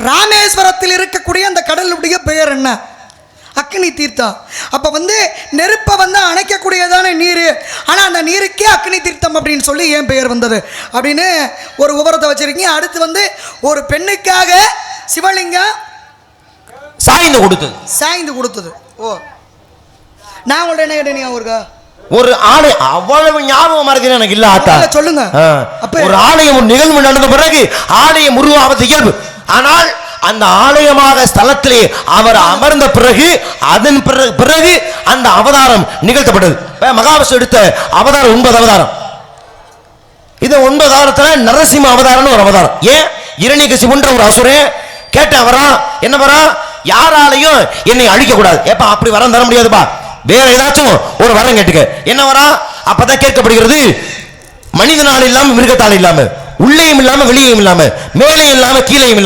ராமேஸ்வரத்தில் இருக்கக்கூடிய அந்த கடலுடைய பெயர் என்ன? அக்னி தீர்த்தம். அப்போ நெருப்பை அணைக்கக்கூடியதான நீர், ஆனால் அந்த நீருக்கே அக்னி தீர்த்தம் அப்படின்னு சொல்லி ஏன் பெயர் வந்தது அப்படின்னு ஒரு விவரத்தை வச்சிருக்கீங்க. அடுத்து ஒரு பெண்ணுக்காக சிவலிங்கம் சாய்ந்து கொடுத்தது. ஓ, நான் உங்கள்ட்ட என்ன கேட்டேன் அவருக்கா? ஒரு ஆலயம் அவ்வளவு ஞாபகமா இருக்கு எனக்கு இல்ல ஆத்தா, சொல்லுங்க. ஒரு ஆலயம் ஒரு நிகழ்வு நடந்த பிறகு ஆலயம் உருவாவது இயல்பு. ஆனால் அந்த ஆலயமாக ஸ்தலத்திலே அவர் அமர்ந்த பிறகு அதன் பிறகு அந்த அவதாரம் நிகழ்த்தப்பட்டது. மகாவிஷ்ணு எடுத்த அவதாரம் 9 அவதாரம். இது 9 அவதாரத்துல நரசிம்ம அவதாரம்னு ஒரு அவதாரம். ஏன் இரணிகசிபுன்ற ஒரு அசுரன் கேட்ட வரா என்ன வரா, யாராலையும் என்னை அழிக்க கூடாது. ஏப்பா அப்படி வரம் தர முடியாதுப்பா, வேற ஏதாச்சும் ஒரு வரம் கேட்டுக்க. என்ன வரா? அப்பதான் கேட்கப்படுகிறது, மனிதனால் இல்லாம மிருகத்தால் இல்லாம, உள்ளேயும் இல்லாம வெளியேயும் இல்லாம, மேலேயும் இல்லாம கீழேயும் இல்லாம